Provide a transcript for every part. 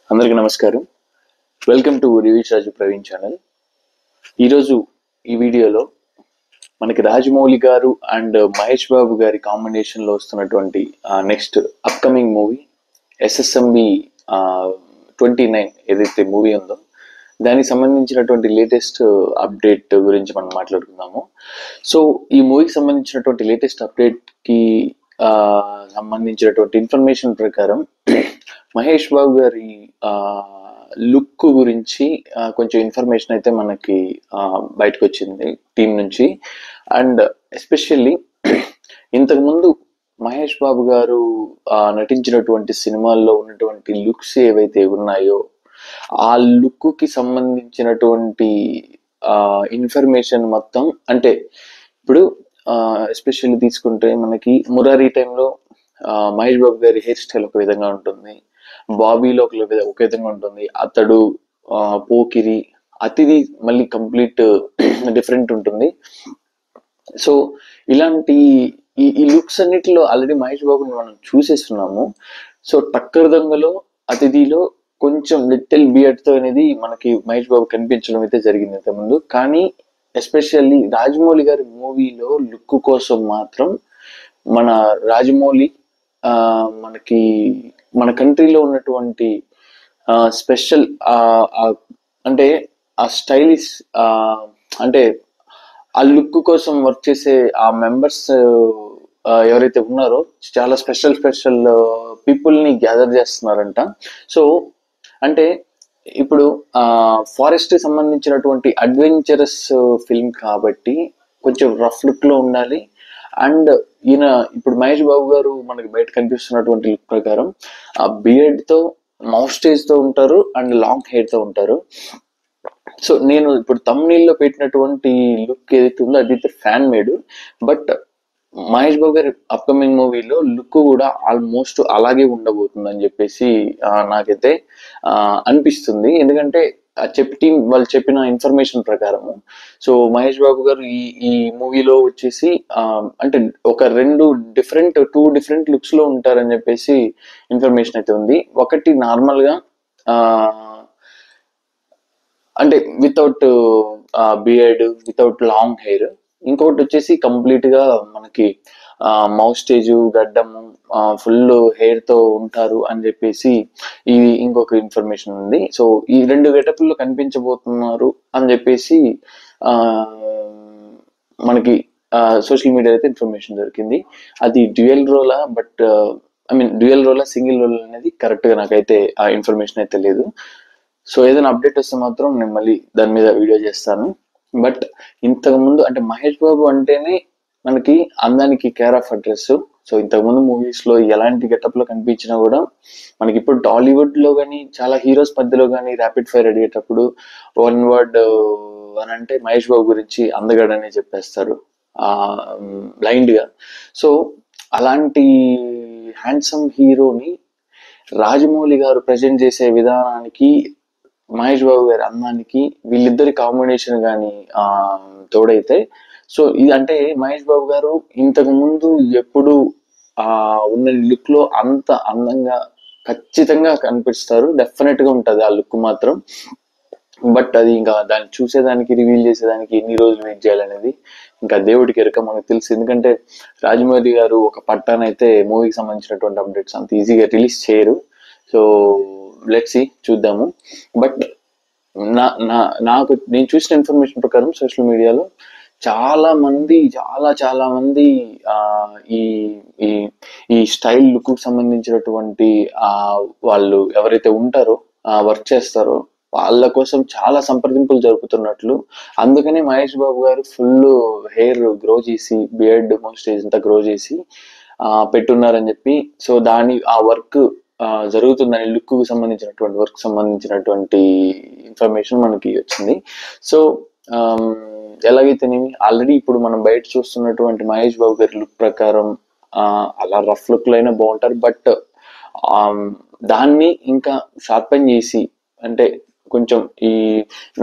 అందరికీ నమస్కారం. Welcome to రివీచ్ రాజు ప్రవీణ్ ఛానల్. ఈరోజు ఈ వీడియోలో మనకి రాజమౌళి గారు అండ్ మహేష్ బాబు గారి కాంబినేషన్లో వస్తున్నటువంటి నెక్స్ట్ అప్కమింగ్ మూవీ SSMB 29 ఏదైతే మూవీ ఉందో దానికి సంబంధించినటువంటి లేటెస్ట్ అప్డేట్ గురించి మనం మాట్లాడుకుందాము. సో ఈ మూవీకి సంబంధించినటువంటి లేటెస్ట్ అప్డేట్కి సంబంధించినటువంటి ఇన్ఫర్మేషన్ ప్రకారం మహేష్ బాబు గారి లుక్ గురించి కొంచెం ఇన్ఫర్మేషన్ అయితే మనకి బయటకు వచ్చింది టీం నుంచి. అండ్ ఎస్పెషల్లీ ఇంతకుముందు మహేష్ బాబు గారు నటించినటువంటి సినిమాల్లో ఉన్నటువంటి లుక్స్ ఏవైతే ఉన్నాయో ఆ లుక్కి సంబంధించినటువంటి ఇన్ఫర్మేషన్ మొత్తం, అంటే ఇప్పుడు ఎస్పెషల్లీ తీసుకుంటే మనకి మురారి టైంలో మహేష్ బాబు గారి హెయిర్ స్టైల్ ఒక విధంగా ఉంటుంది, బాబీలో ఒక విధంగా ఉంటుంది, అతడు పోకిరి అతిథి మళ్ళీ కంప్లీట్ డిఫరెంట్ ఉంటుంది. సో ఇలాంటి ఈ లుక్స్ అన్నిటిలో ఆల్రెడీ మహేష్ బాబుని మనం చూసేస్తున్నాము. సో టక్కర్ దొంగలో అతిథిలో కొంచెం లిటిల్ బియర్డ్తో అనేది మనకి మహేష్ బాబు కనిపించడం అయితే జరిగింది ఇంతకుముందు. కానీ ఎస్పెషల్లీ రాజమౌళి గారి మూవీలో లుక్ కోసం మాత్రం మన రాజమౌళి మనకి మన కంట్రీలో ఉన్నటువంటి స్పెషల్ అంటే ఆ స్టైలిష్ అంటే ఆ లుక్ కోసం వర్క్ చేసే ఆ మెంబర్స్ ఎవరైతే ఉన్నారో చాలా స్పెషల్ పీపుల్ని గ్యాదర్ చేస్తున్నారంట. సో అంటే ఇప్పుడు ఫారెస్ట్ సంబంధించినటువంటి అడ్వెంచరస్ ఫిల్మ్ కాబట్టి కొంచెం రఫ్ లుక్లో ఉండాలి. అండ్ ఈయన ఇప్పుడు మహేష్ బాబు గారు మనకి బయట కనిపిస్తున్నటువంటి లుక్ ప్రకారం ఆ బియర్డ్తో మౌస్టేజ్తో ఉంటారు అండ్ లాంగ్ హెయిర్తో ఉంటారు. సో నేను ఇప్పుడు తమ్నీల్లో పెట్టినటువంటి లుక్ ఏదైతే ఉందో అది fan made. But Mahesh Babu గారి అప్కమింగ్ మూవీలో లుక్ కూడా ఆల్మోస్ట్ అలాగే ఉండబోతుంది అని చెప్పేసి నాకైతే అనిపిస్తుంది. ఎందుకంటే టీం వాళ్ళు చెప్పిన ఇన్ఫర్మేషన్ ప్రకారము సో మహేష్ బాబు గారు ఈ మూవీలో వచ్చేసి అంటే ఒక టూ డిఫరెంట్ లుక్స్ లో ఉంటారని చెప్పేసి ఇన్ఫర్మేషన్ అయితే ఉంది. ఒకటి నార్మల్ గా అంటే without beard, without long hair. ఇంకొకటి వచ్చేసి కంప్లీట్ గా మనకి మౌస్టేజ్, గడ్డము, ఫుల్ హెయిర్ తో ఉంటారు అని చెప్పేసి ఇది ఇంకొక ఇన్ఫర్మేషన్ ఉంది. సో ఈ రెండు గెటప్లో కనిపించబోతున్నారు అని చెప్పేసి మనకి సోషల్ మీడియా అయితే ఇన్ఫర్మేషన్ దొరికింది. అది డ్యూయల్ రోలా, బట్ డ్యూయల్ రోలా సింగిల్ రోల్ అనేది కరెక్ట్ గా నాకైతే ఆ ఇన్ఫర్మేషన్ అయితే లేదు. సో ఏదైనా అప్డేట్ వస్తే మాత్రం నేను మళ్ళీ దాని మీద వీడియో చేస్తాను. బట్ ఇంతకుముందు అంటే మహేష్ బాబు అంటేనే మనకి అందానికి కేర్ ఆఫ్ అడ్రస్. సో ఇంతకుముందు మూవీస్ లో ఎలాంటి గెటప్ లో కనిపించినా కూడా మనకి ఇప్పుడు టాలీవుడ్ లో కానీ చాలా హీరోస్ మధ్యలో కానీ ర్యాపిడ్ ఫైర్ అడిగేటప్పుడు వన్ వర్డ్ అని అంటే మహేష్ బాబు గురించి అందగాడనే చెప్పేస్తారు బ్లైండ్ గా. సో అలాంటి హ్యాండ్సమ్ హీరోని రాజమౌళి గారు ప్రజెంట్ చేసే విధానానికి, మహేష్ బాబు గారి అందానికి వీళ్ళిద్దరి కాంబినేషన్ కానీ తోడైతే, సో ఇది అంటే మహేష్ బాబు గారు ఇంతకు ముందు ఎప్పుడు ఉన్న లుక్ లో అంత అందంగా ఖచ్చితంగా కనిపిస్తారు. డెఫినెట్ గా ఉంటది ఆ లుక్ మాత్రం. బట్ అది ఇంకా దాన్ని చూసేదానికి, రివీల్ చేసేదానికి ఎన్ని రోజులు వెయిట్ చేయాలనేది ఇంకా దేవుడికి ఎరక మనకు తెలుసు. ఎందుకంటే రాజమౌళి గారు ఒక పట్టానైతే మూవీకి సంబంధించినటువంటి అప్డేట్స్ అంత ఈజీగా రిలీజ్ చేయరు. సో లెట్స్ సీ, చూద్దాము. బట్ నాకు నేను చూసిన ఇన్ఫర్మేషన్ ప్రకారం సోషల్ మీడియాలో చాలా మంది ఈ ఈ స్టైల్ లుక్ సంబంధించినటువంటి వాళ్ళు ఎవరైతే ఉంటారో వర్క్ చేస్తారో వాళ్ళ కోసం చాలా సంప్రదింపులు జరుపుతున్నట్లు, అందుకనే మహేష్ బాబు గారు ఫుల్ హెయిర్ గ్రో చేసి, బియర్డ్ మోస్టేజ్ అంతా గ్రో చేసి పెట్టున్నారని చెప్పి, సో ఆ వర్క్ జరుగుతుందని, లుక్ సంబంధించినటువంటి వర్క్ సంబంధించినటువంటి ఇన్ఫర్మేషన్ మనకి వచ్చింది. సో ఎలాగైతేనేమి ఆల్రెడీ ఇప్పుడు మనం బయట చూస్తున్నటువంటి మహేష్ బాబు గారి లుక్ ప్రకారం అలా రఫ్ లుక్ లో అయినా బాగుంటారు. బట్ దాన్ని ఇంకా షార్పెన్ చేసి, అంటే కొంచెం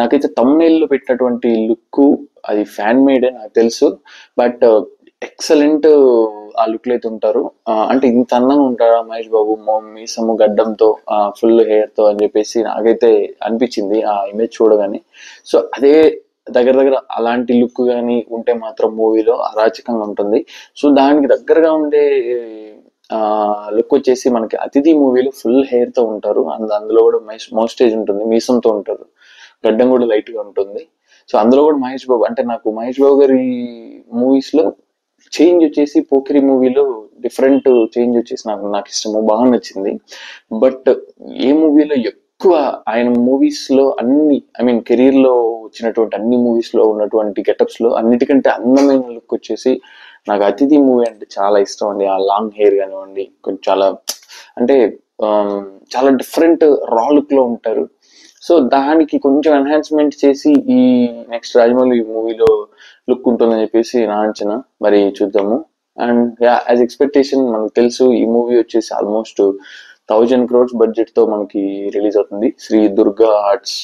నాకైతే తమ్నైల్లో పెట్టినటువంటి లుక్ అది ఫ్యాన్ మేడే నాకు తెలుసు. బట్ ఎక్సలెంట్ ఆ లుక్ లో అయితే ఉంటారు. అంటే ఇంత అందంగా ఉంటారా మహేష్ బాబు మీసము గడ్డంతో ఫుల్ హెయిర్ తో అని చెప్పేసి నాకైతే అనిపించింది ఆ ఇమేజ్ చూడగానే. సో అదే దగ్గర దగ్గర అలాంటి లుక్ కానీ ఉంటే మాత్రం మూవీలో అరాచకంగా ఉంటుంది. సో దానికి దగ్గరగా ఉండే లుక్ వచ్చేసి మనకి అతిథి మూవీలో ఫుల్ హెయిర్ తో ఉంటారు. అందులో కూడా మోస్టేజ్ ఉంటుంది, మీసంతో ఉంటారు, గడ్డం కూడా లైట్ గా ఉంటుంది. సో అందులో కూడా మహేష్ బాబు అంటే నాకు మహేష్ బాబు గారి మూవీస్ లో చేంజ్ వచ్చేసి పోకిరి మూవీలో డిఫరెంట్ చేంజ్ వచ్చేసి నాకు నాకు ఇష్టము, బాగా నచ్చింది. బట్ ఏ మూవీలో ఎక్కువ ఆయన మూవీస్ లో అన్ని ఐ మీన్ కెరీర్ లో వచ్చినటువంటి అన్ని మూవీస్ లో ఉన్నటువంటి గెటప్స్ లో అన్నిటికంటే అందమైన లుక్ వచ్చేసి నాకు అతిథి మూవీ అంటే చాలా ఇష్టం అండి. ఆ లాంగ్ హెయిర్ కానివ్వండి, కొంచెం చాలా అంటే చాలా డిఫరెంట్ రా లుక్ లో ఉంటారు. సో దానికి కొంచెం ఎన్హాన్స్మెంట్ చేసి ఈ నెక్స్ట్ రాజమౌళి మూవీలో లుక్ ఉంటుందని చెప్పేసి నా అంచనా. మరి చూద్దాము. అండ్ యాజ్ ఎక్స్పెక్టేషన్ మనకు తెలుసు ఈ మూవీ వచ్చేసి ఆల్మోస్ట్ 1000 crores బడ్జెట్ తో మనకి రిలీజ్ అవుతుంది. శ్రీ దుర్గా ఆర్ట్స్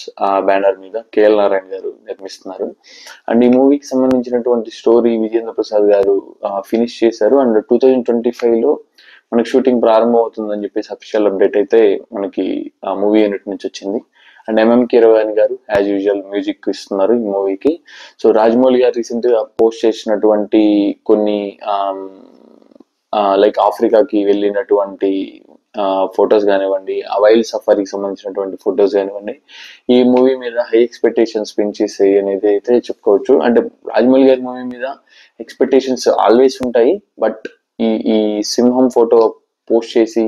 బ్యానర్ మీద కేఎల్ నారాయణ గారు నిర్మిస్తున్నారు. అండ్ ఈ మూవీకి సంబంధించినటువంటి స్టోరీ విజేంద్ర ప్రసాద్ గారు ఫినిష్ చేశారు. అండ్ 2025 లో మనకి షూటింగ్ ప్రారంభం అవుతుందని చెప్పేసి అఫీషియల్ అప్డేట్ అయితే మనకి మూవీ యూనిట్ నుంచి వచ్చింది. అండ్ ఎంఎం కీరవాణి గారు యాజ్ యూజువల్ మ్యూజిక్ ఇస్తున్నారు ఈ మూవీకి. సో రాజమౌళి గారు రీసెంట్ గా పోస్ట్ చేసినటువంటి కొన్ని లైక్ ఆఫ్రికాకి వెళ్ళినటువంటి ఫొటోస్ కానివ్వండి, వైల్డ్ సఫారీకి సంబంధించినటువంటి ఫొటోస్ కానివ్వండి, ఈ మూవీ మీద హై ఎక్స్పెక్టేషన్స్ పెంచేసాయి అనేది అయితే చెప్పుకోవచ్చు. అంటే రాజమౌళి గారి మూవీ మీద ఎక్స్పెక్టేషన్స్ ఆల్వేస్ ఉంటాయి. బట్ ఈ ఈ సింహం ఫోటో పోస్ట్ చేసి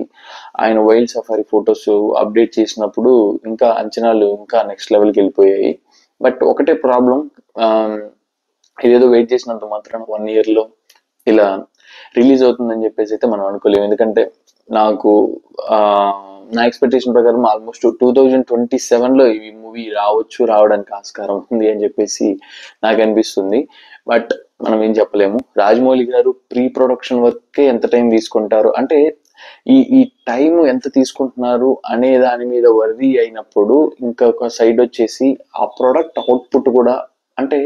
ఆయన వైల్డ్ సఫారీ ఫొటోస్ అప్డేట్ చేసినప్పుడు ఇంకా అంచనాలు ఇంకా నెక్స్ట్ లెవెల్కి వెళ్ళిపోయాయి. బట్ ఒకటే ప్రాబ్లం, ఇదేదో వెయిట్ చేసినంత మాత్రం 1 year లో ఇలా రిలీజ్ అవుతుందని చెప్పేసి అయితే మనం అనుకోలేము. ఎందుకంటే నాకు నా ఎక్స్పెక్టేషన్ ప్రకారం ఆల్మోస్ట్ 2027 లో ఈ మూవీ రావడానికి ఆస్కారం ఉంది అని చెప్పేసి నాకు అనిపిస్తుంది. బట్ మనం ఏం చెప్పలేము. రాజమౌళి గారు ప్రీ ప్రొడక్షన్ వర్క్ ఎంత టైం తీసుకుంటారు అంటే ఈ టైం ఎంత తీసుకుంటున్నారు అనే దాని మీద వర్రీ అయినప్పుడు ఇంకొక సైడ్ వచ్చేసి ఆ ప్రొడక్ట్ అవుట్పుట్ కూడా అంటే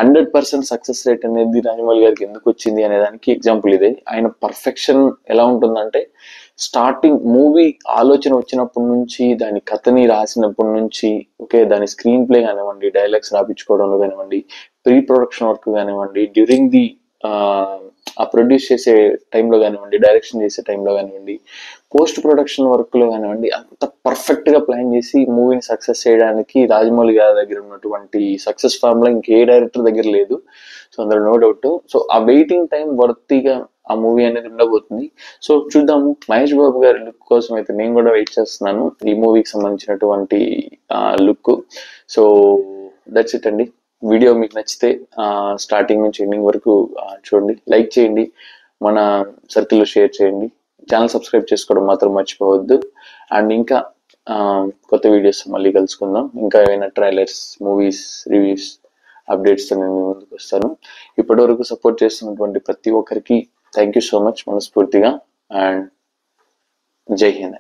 100% సక్సెస్ రేట్ అనేది రాజమౌళి గారికి ఎందుకు వచ్చింది అనే దానికి ఎగ్జాంపుల్ ఇదే. ఆయన పర్ఫెక్షన్ ఎలా ఉంటుందంటే స్టార్టింగ్ మూవీ ఆలోచన వచ్చినప్పటి నుంచి, దాని కథని రాసినప్పటి నుంచి, ఓకే దాని స్క్రీన్ ప్లే కానివ్వండి, డైలాగ్స్ రాపించుకోవడంలో కానివ్వండి, ప్రీ ప్రొడక్షన్ వర్క్ కానివ్వండి, డ్యూరింగ్ ది ఆ ప్రొడ్యూస్ చేసే టైంలో కానివ్వండి, డైరెక్షన్ చేసే టైంలో కానివ్వండి, పోస్ట్ ప్రొడక్షన్ వర్క్ లో కానివ్వండి, అంత పర్ఫెక్ట్ గా ప్లాన్ చేసి మూవీని సక్సెస్ చేయడానికి రాజమౌళి గారి దగ్గర ఉన్నటువంటి సక్సెస్ ఫార్ములా ఇంకే డైరెక్టర్ దగ్గర లేదు. సో అందులో నో డౌట్. సో ఆ వెయిటింగ్ టైం వర్తీగా ఆ మూవీ అనేది ఉండబోతుంది. సో చూద్దాము. మహేష్ బాబు గారి లుక్ కోసం అయితే నేను కూడా వెయిట్ చేస్తున్నాను, ఈ మూవీకి సంబంధించినటువంటి లుక్. సో దట్స్ ఇట్ అండి. వీడియో మీకు నచ్చితే స్టార్టింగ్ నుంచి ఎండింగ్ వరకు చూడండి, లైక్ చేయండి, మన సర్కిల్లో షేర్ చేయండి, ఛానల్ సబ్స్క్రైబ్ చేసుకోవడం మాత్రం మర్చిపోవద్దు. అండ్ ఇంకా కొత్త వీడియోస్ మళ్ళీ కలుసుకుందాం. ఇంకా ఏమైనా ట్రైలర్స్, మూవీస్, రివ్యూస్, అప్డేట్స్ నేను ముందుకు వస్తాను. ఇప్పటి వరకు సపోర్ట్ చేస్తున్నటువంటి ప్రతి ఒక్కరికి థ్యాంక్ యూ సో మచ్ మనస్ఫూర్తిగా. అండ్ జై హింద్.